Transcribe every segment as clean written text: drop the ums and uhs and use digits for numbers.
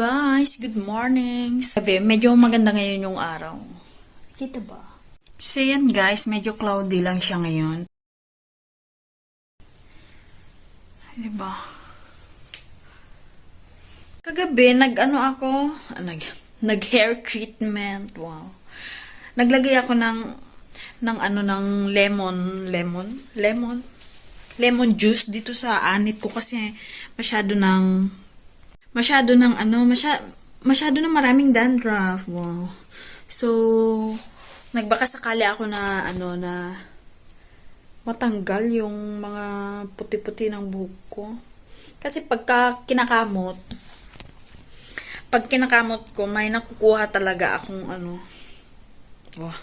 guys, good morning. Sabi, medyo maganda ngayon yung araw. Kita ba? So yan guys, medyo cloudy lang siya ngayon. Diba? Kagabi, nag hair treatment. Wow. Naglagay ako ng lemon juice dito sa anit ko kasi masyado na maraming dandruff. Wow. So, nagbaka sakali ako na matanggal yung mga puti-puti ng buhok ko. Kasi pag kinakamot ko, may nakukuha talaga akong wow.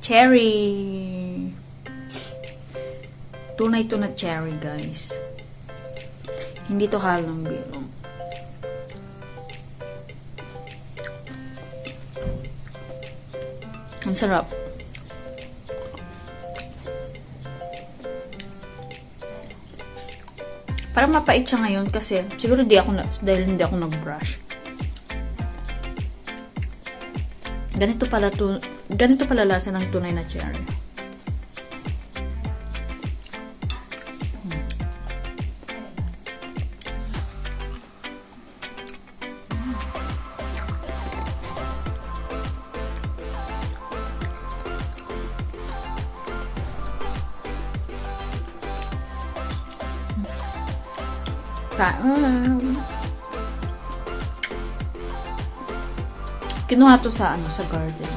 Cherry. Tunay to na cherry, guys. Hindi to halong biro. Ang sarap. Parang mapait siya ngayon kasi siguro dahil hindi ako nag-brush. Ganito pala lasa ng tunay na cherry. Kinuha to sa garden.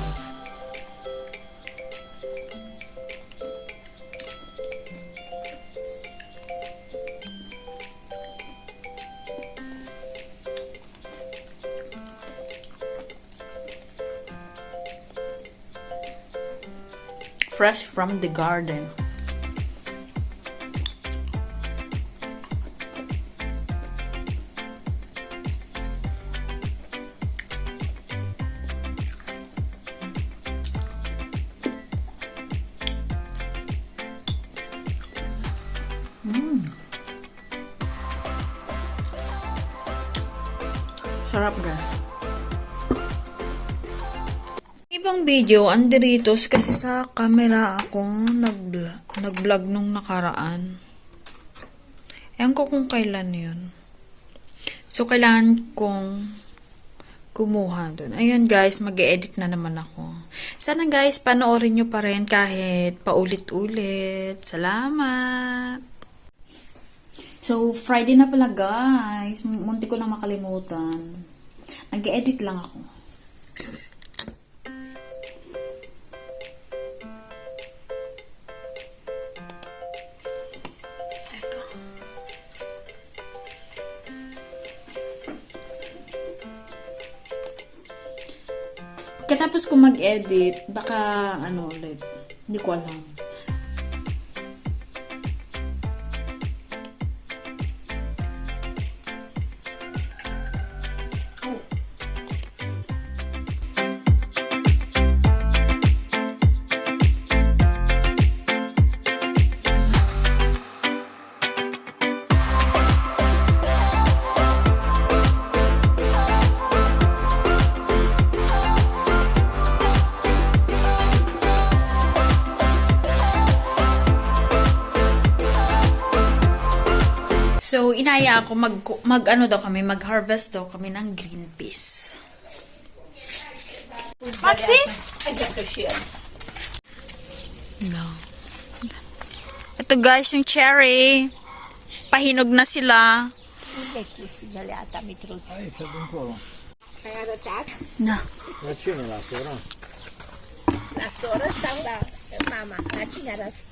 Fresh from the garden. Sarap, guys. Ibang video, andiritos kasi sa camera ako nag-vlog nung nakaraan. Ewan ko kung kailan yun. So, kailangan kong kumuha dun. Ayun guys, mag-e-edit na naman ako. Sana guys, panoorin nyo pa rin kahit paulit-ulit. Salamat! So, Friday na pala guys. Munti ko lang makalimutan. Nag-edit lang ako. Ito. Katapos ko mag-edit, baka ulit. Hindi ko alam. So, inaya ako mag-harvest daw kami ng green peas. Maxi? No. Ito guys, yung cherry. Pahinog na sila. No.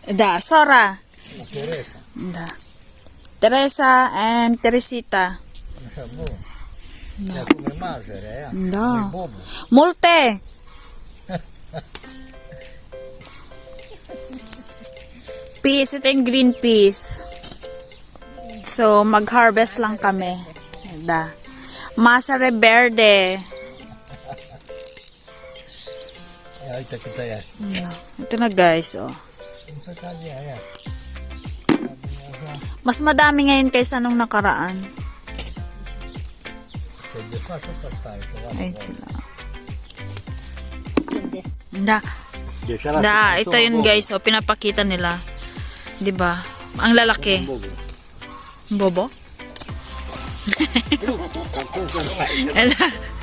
Da, Sora. Da. Teresa and Teresita. No. Multe. Peas. Ito yung green peas. So, mag-harvest lang kami. Da. Masa Reverde. Ito na guys, oh. Mas madami ngayon kaysa nung nakaraan. Ayun sila. Ito yun guys, oh, pinapakita nila. 'Di ba? Ang lalaki. Bobo?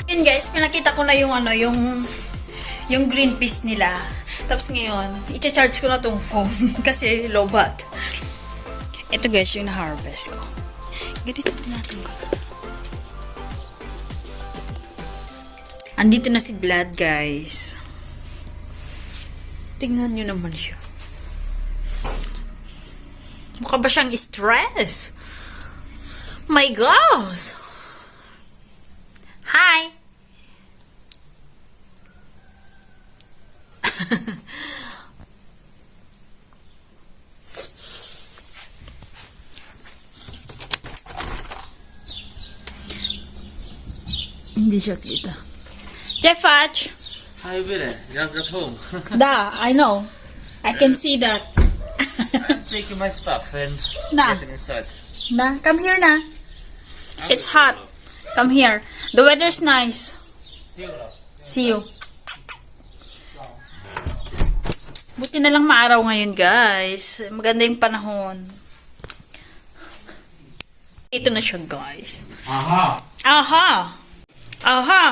Yun guys, pinakita ko na yung ano, yung green peas nila. Tapos ngayon, i-charge ko na tong phone kasi low bat. Ito guys, yung na-harvest ko. Ganito natin ko. Andito na si Vlad guys. Tingnan nyo naman siya. Mukha ba siyang stress? My gosh! Hi! Hindi siya kita. Jeffach! Hi, Vire. Just got home. Da, I know. I can see that. I'm taking my stuff and Na. getting inside. Na, come here na. It's hot. Come here. The weather's nice. See you. See you. Buti na lang maaraw ngayon, guys. Maganda yung panahon. Ito na siya, guys. Aha! Aha! Aha!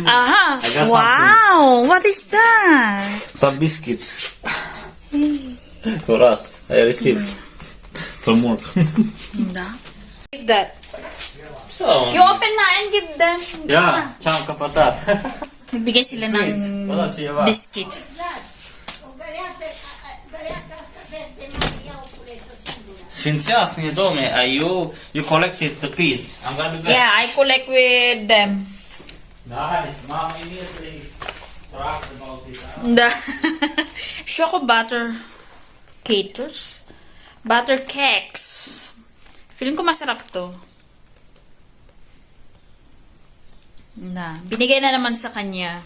Aha! I got Wow! What is that? Some biscuits. For us. I received. From work. Give that. So, You open na and give them. yeah, ciao kapatat. Nagbigay sila ng Wala siya ba? biscuit. Sfinxias мне доме, you collected the peas. I'm gonna be back. Yeah, I collect with them. Nice. Mom immediately talked about it. The Choco butter caters. Butter cakes. Feeling ko masarap to. Binigay na naman sa kanya.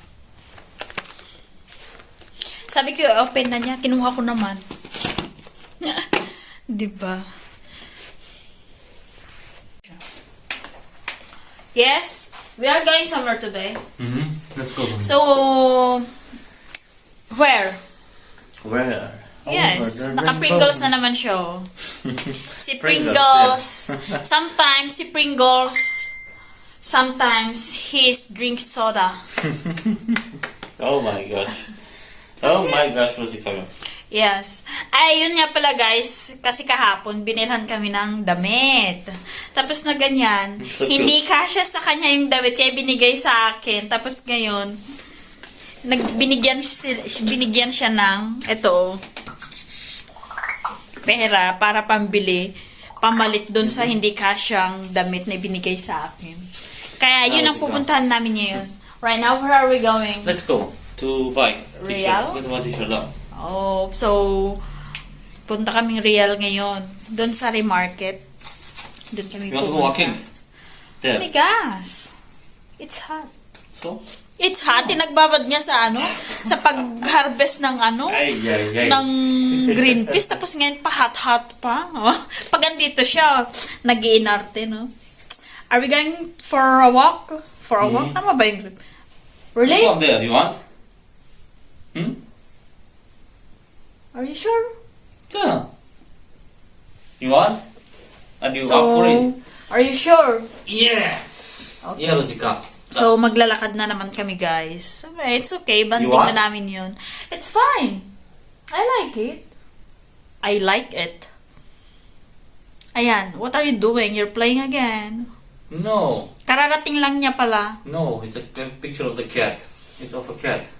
Sabi ko, open na niya. Kinuha ko naman. Diba? Yes, we are going somewhere today. Let's go. So, where? Where? Yes, the naka-Pringles rainbow. na naman siya. Si Pringles, Pringles. Sometimes si Pringles. Sometimes he drinks soda. Oh my gosh. Oh my gosh, Rosie, come on. Yes. Ay, yun nga pala guys. Kasi kahapon, binilhan kami ng damit. Tapos na ganyan. So Hindi kasya sa kanya yung damit. Kaya binigay sa akin. Tapos ngayon, binigyan siya ng ito, pera para pambili, pamalit dun sa hindi kasyang damit na binigay sa akin. Kaya yun ang pupuntahan namin ngayon. Right now, where are we going? Let's go to buy Real? t-shirt. Get one t-shirt down. Oh, so, punta kaming Real ngayon. Doon sa Remarket. Doon kami You want to go walking? Oh There. my gosh. It's hot. So? It's hot. Tinagbabad niya sa sa pag-harvest ng Ay. ng green peas. Tapos ngayon pa hot-hot pa. Oh. Pag andito siya, nag-iinarte, no? Are we going for a walk? For a walk? Tama ba yung... Really? Let's walk there. You want? Are you sure? Yeah. You want? And you So, up for it? are you sure? Yeah. Okay. Yeah, Rosie, come. So, maglalakad na naman kami, guys. It's okay. Banding You want? na namin yun. It's fine. I like it. I like it. Ayan. What are you doing? You're playing again. No. Kararating lang niya pala. No, it's a picture of the cat. It's of a cat.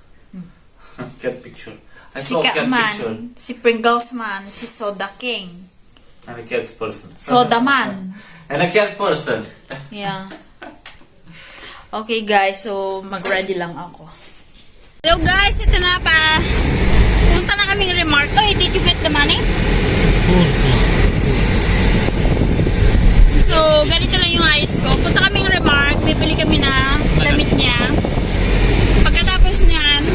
Cat picture. I Si saw a cat picture. Man, si Pringles Man, si Soda King. And a cat person. Soda Man. And a cat person. Yeah. Okay, guys. So, mag-ready lang ako. Hello guys, ito na pa. Punta na kaming Remark. Oh, did you get the money? So, ganito lang yung ayos ko. Punta kaming Remark, bibili kami na damit niya. Pagkatapos niyan,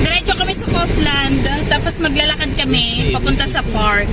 diretso kami sa Kaufland, tapos maglalakad kami papunta sa park.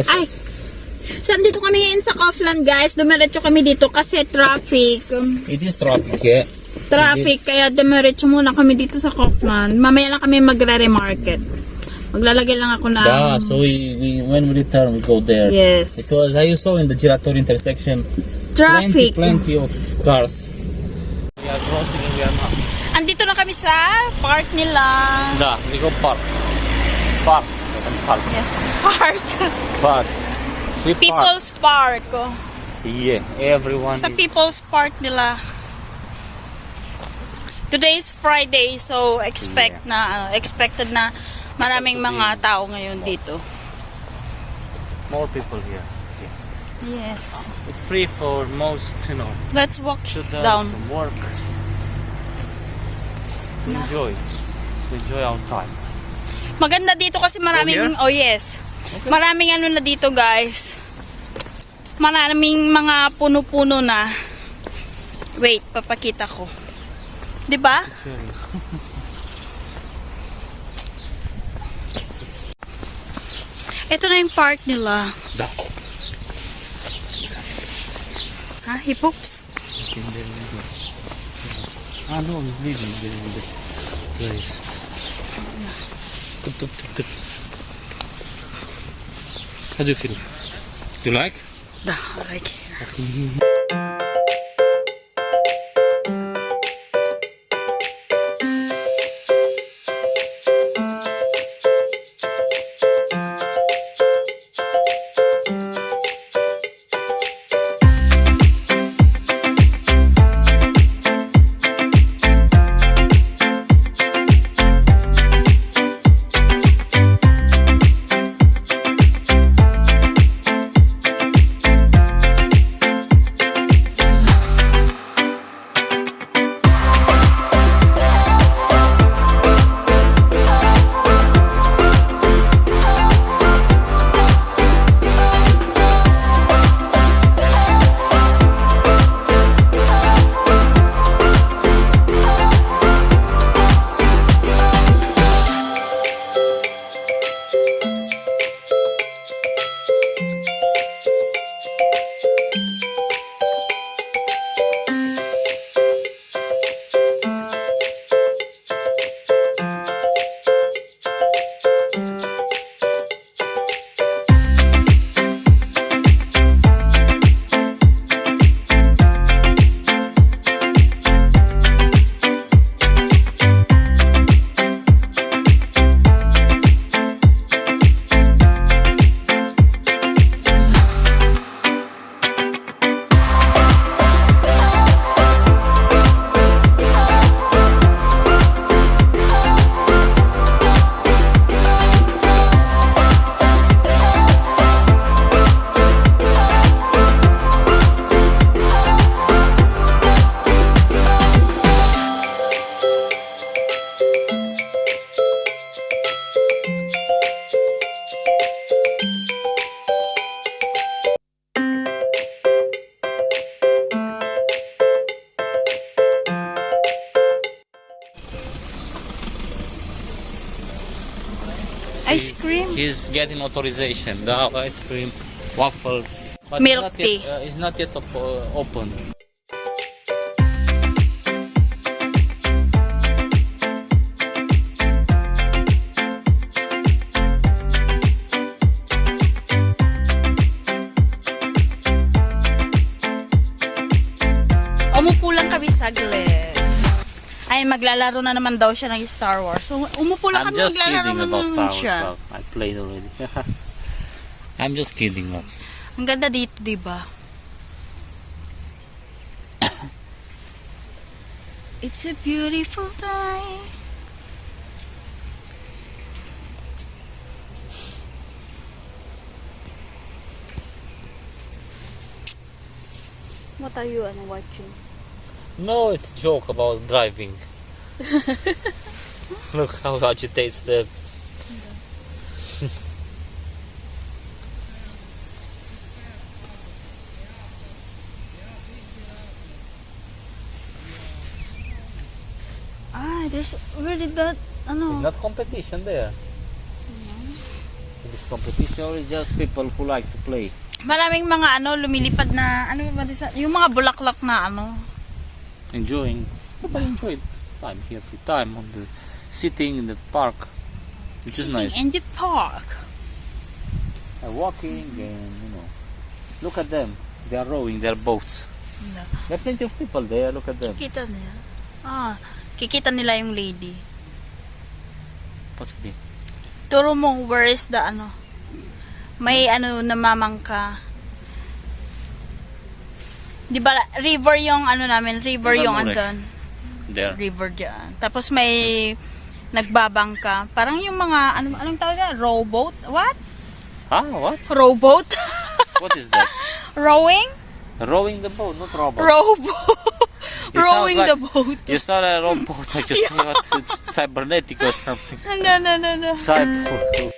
Ay! So, dito kami ngayon sa Kaufland, guys. Dumiretso kami dito kasi traffic. It is traffic, yeah. Traffic, kaya dumiretso muna kami dito sa Kaufland. Mamaya lang kami magre-remarket. Maglalagay lang ako na... Yeah, so when we return, we go there. Yes. Because as you saw in the Giratori intersection, Traffic. plenty of cars. We are crossing and we are not. Andito na kami sa park nila. Da, we go park. Park. Park. Yes, park. Park. We park. People's Park. Oh. Yeah, everyone Sa is... People's Park nila. Today is Friday, so expected na maraming mga tao ngayon dito. More people here. Yes. It's free for most, Let's walk students down. from work. Enjoy our time. Maganda dito kasi maraming, Go oh yes. Maraming ano na dito, guys. Maraming mga puno-puno na. Wait, papakita ko. 'Di ba? Ito na yung park nila. Da. Ha? Hipops? Ah, no, I'm leaving the place. Tuk, tuk, tuk, tuk. How do you feel? Do you like? Da, I like it. Ice cream? He's getting authorization. The ice cream, waffles. But Milk tea. It's not yet open. Umupo lang kami saglit. Ay, maglalaro na naman daw siya ng Star Wars. So, umupo lang I'm kami, just maglalaro kidding naman about Star Wars siya. stuff. I played already. I'm just kidding. Love. Ang ganda dito, di ba? It's a beautiful day. What are you watching? No, it's a joke about driving. Look how agitates the. Where did that, It's not competition there. It's competition or it's just people who like to play. maraming mga lumilipad na, yung mga bulaklak na Enjoying. But I enjoyed time here, free time on the sitting in the park, which is nice. in the park. Walking and look at them. They are rowing their boats. There are plenty of people there. Look at them. Kikita nila yung lady. What's it? Turo mo, where is the may namamangka. Di ba, river yung namin, river River yung Mure. andun. There. River dyan. Tapos may nagbabangka. Parang yung mga, anong tawag na? Rowboat? What? Huh? What? Rowboat? What is that? Rowing? Rowing the boat, not robot. Rowboat. It sounds Rowing like- the boat. You saw a robot, like you say it's cybernetic or something. No. Cyber.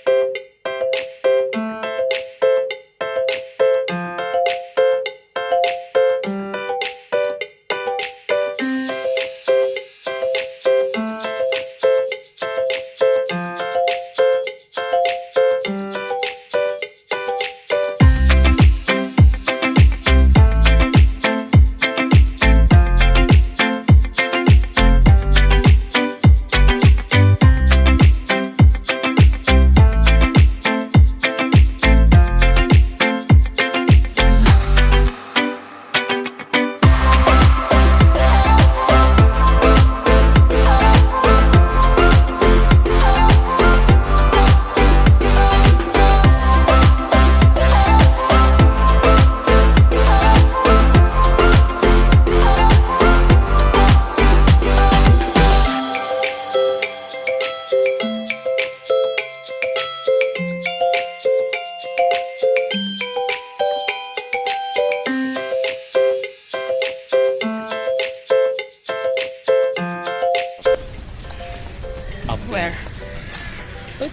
Where?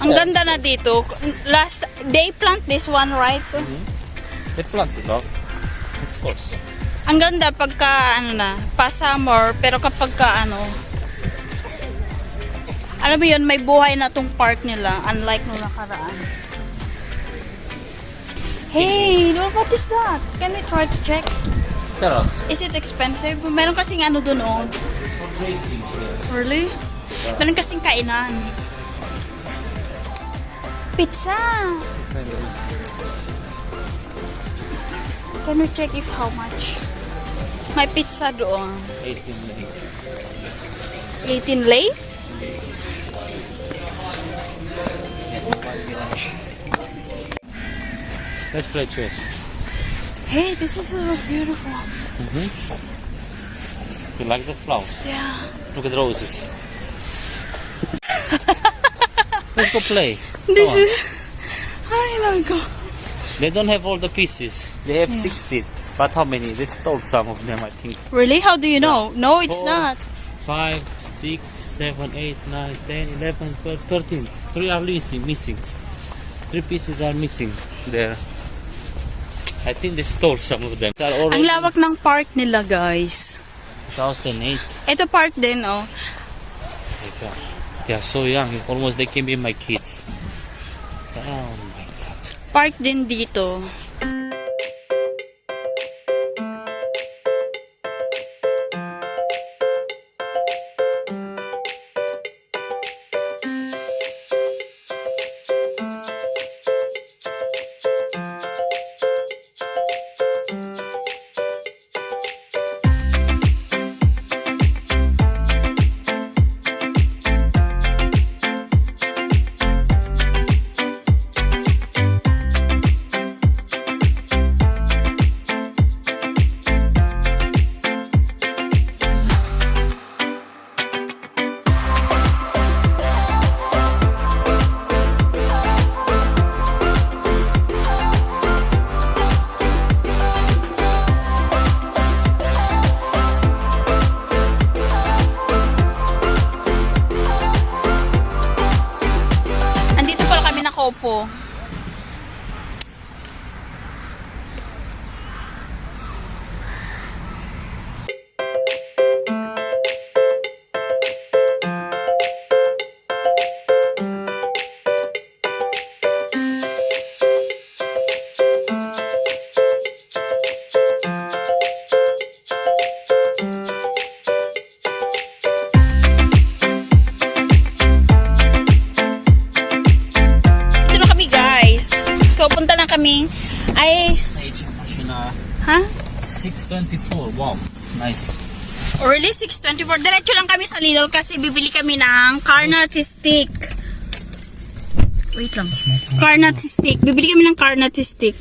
Ang ganda na dito. They plant this one, right? They planted, no? Of course. Ang ganda pagka, pa summer, pero kapag ka, alam mo yun, may buhay na tong park nila, unlike nung nakaraan. Hey, what is that? Can we try to check? Terrace. Is it expensive? Meron kasing dun, oh. Really? Meron kasing kainan. Pizza! Can we check if how much? May pizza doon. 18 18 lei? Let's play chess. Hey, this is so beautiful. You like the flowers? Yeah. Look at the roses. Let's go play. This Come on. is... Ay, nago. They don't have all the pieces. They have 16. But how many? They stole some of them, I think. Really? How do you know? No, it's 4, not. 5, 6, 7, 8, 9, 10, 11, 12, 13. 3 are missing. 3 pieces are missing there. I think they stole some of them. They are Ang already lawak ng park nila, guys. 2008. Ito park din, oh. They are so young. Almost they can be my kids. Oh my god. Park din dito. Andito pala kami nakaupo. Dito na kami guys. So punta na kami. Ay, ha? 624. Wow. Nice. Early 6:24. Diretso lang kami sa Lidl kasi bibili kami ng carnot stick. Wait lang. Carnot stick. Bibili kami ng carnot stick.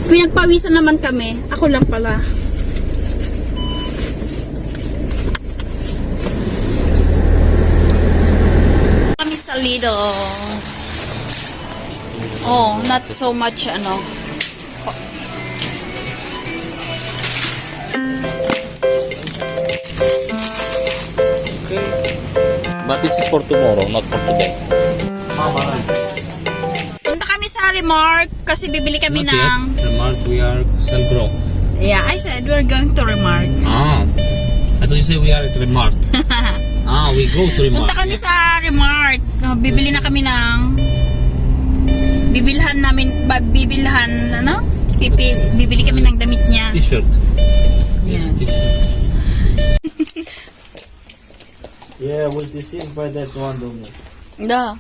Pinagpawisan naman kami. Ako lang pala. Kami sa Lidl. Oh, not so much ano. But this is for tomorrow, not for today. Punta kami sa Remark kasi bibili kami Not ng... yet. Remark, we are Selgro. Yeah, I said we're going to Remark. Ah. I thought you said we are at Remark. Ah, we go to Remark. Punta kami sa Remark. Bibili na kami ng... Bibilhan, ano? Bibili kami ng damit niya. T-shirt. Yes. T-shirt. Yeah, with the same by that one, don't you? Da.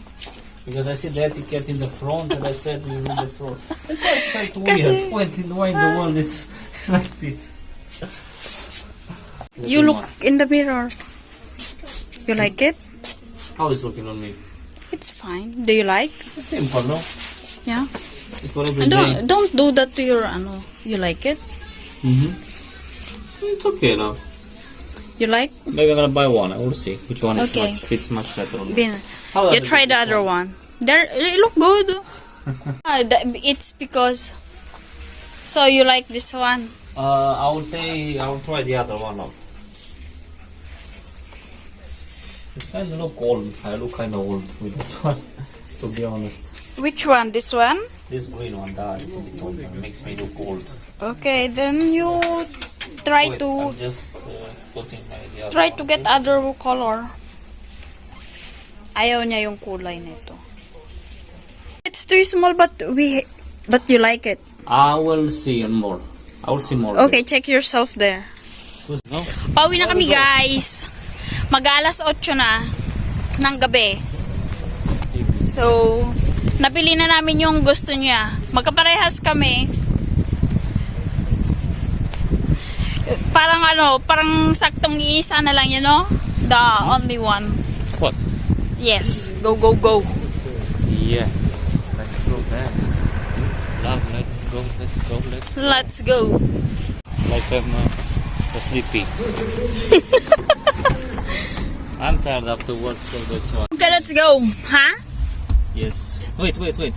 Because I see the etiquette in the front, and I said this is in the front. It's like quite Kasi- weird. Why in the world it's like this? You look in the mirror. You like it? How is looking on me? It's fine. Do you like? It's simple, no? Yeah. It's for every And day. don't do that to your ano. You like it? It's okay now. You like? Maybe I'm gonna buy one. I will see which one is Okay. fits much better on me. Bin. How You does it try look, the this other one. They look good. It's because. So you like this one? I will try the other one now. It's kind of look old. I look kind of old with that one, to be honest. Which one? This one? This green one, that makes me look old. Okay, then you try Wait, to I'm just putting the other try one. to get other color. Ayaw niya yung kulay nito. It's too small but you like it. I will see more. I will see more. of Okay, check yourself there. it. No? Pauwi na kami guys. Mag-alas 8 na ng gabi. So, napili na namin yung gusto niya. Magkaparehas kami. Parang saktong iisa na lang, you know? The only one. What? Yes, go, go, go. Yeah. Let's go there. Love, let's go. Let's go. Like I'm sleepy. I'm tired after work, so that's why. Okay, let's go. Huh? Yes. Wait. I have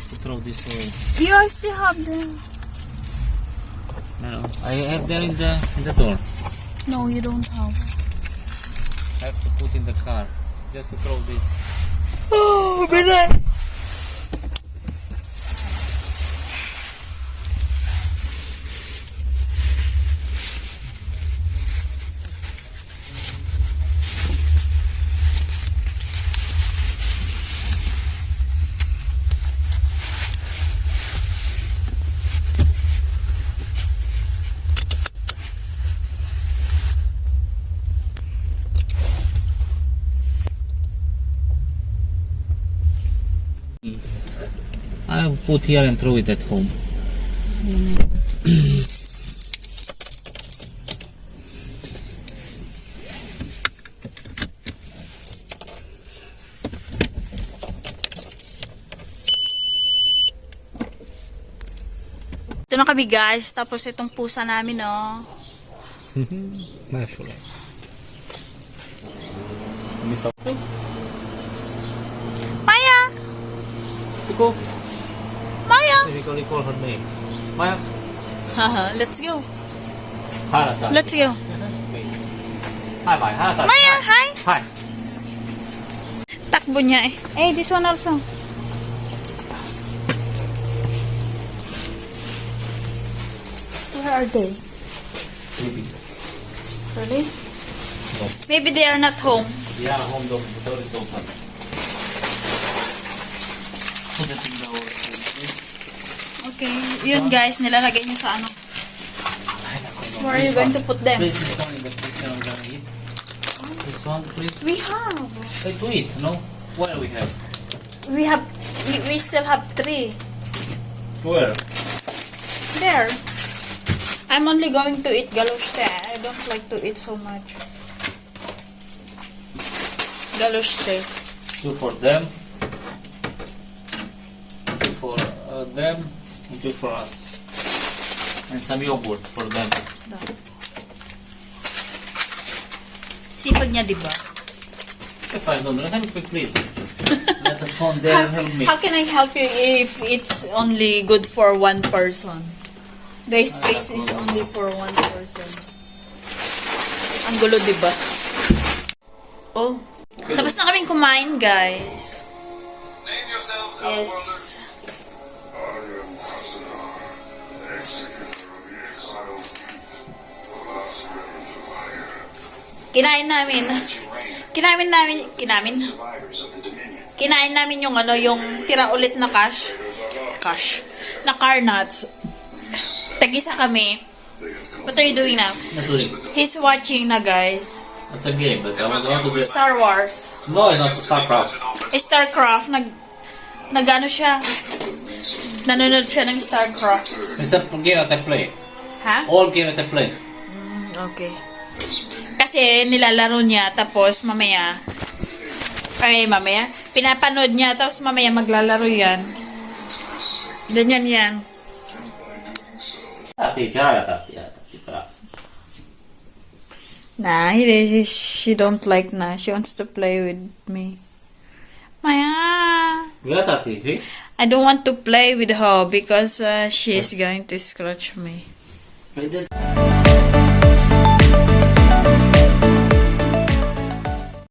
to throw this away. You still have the... No. I have there in the door. No, you don't have. I have to put in the car. Just to throw this. Oh, bilang. I put here and throw it at home. Ito na kami guys, tapos itong pusa namin, oh. Mashallah. Maya! Suko. Maya! We call her name. Maya. Haha, let's go. Harata. Let's go. Hi, Maya. Harata. Maya, hi! Hi. Takbo niya eh. Hey, this one also. Where are they? Really? No. Maybe they are not home. We are home. The door is open. Put it in the Okay. Yun guys, nilalagay niya sa ano. Where are you going to put them? Please, this one in the kitchen I'm gonna eat. This one, please. We have. Try to eat, no? Where we have? We still have 3. Where? There. I'm only going to eat galoshte. I don't like to eat so much. Galoshte. 2 for them. 2 for them. And 2 for us. And some yogurt for them. Sipag niya, di ba? If I don't know, help me please. Let the phone there help me. How can I help you if it's only good for one person? The space is only for one person. Ang gulo, di ba? Oh. Tapos na kaming kumain, guys. Name yourselves Yes. I am Hasanar, executor of the exiled fleet, the last remnant of fire. Kinain namin. Survivors of the Dominion. Kinain namin yung ano, yung tira ulit na na carnuts. Tagisa kami. What are you doing now? That's what it. He's watching na, guys. That's a game, but I was going to do it. Star Wars. No, it's not StarCraft. Starcraft. Nagano siya. Nanonood siya ng Starcraft. It's a game that I play. Ha? All game that I play. Okay. Kasi nilalaro niya, tapos mamaya, pinapanood niya, tapos mamaya maglalaro yan. Ganyan yan. Tati, tati. Nah, she don't like na. She wants to play with me. Maya. Where tati? Hey? I don't want to play with her because she is going to scratch me. Wait, that's-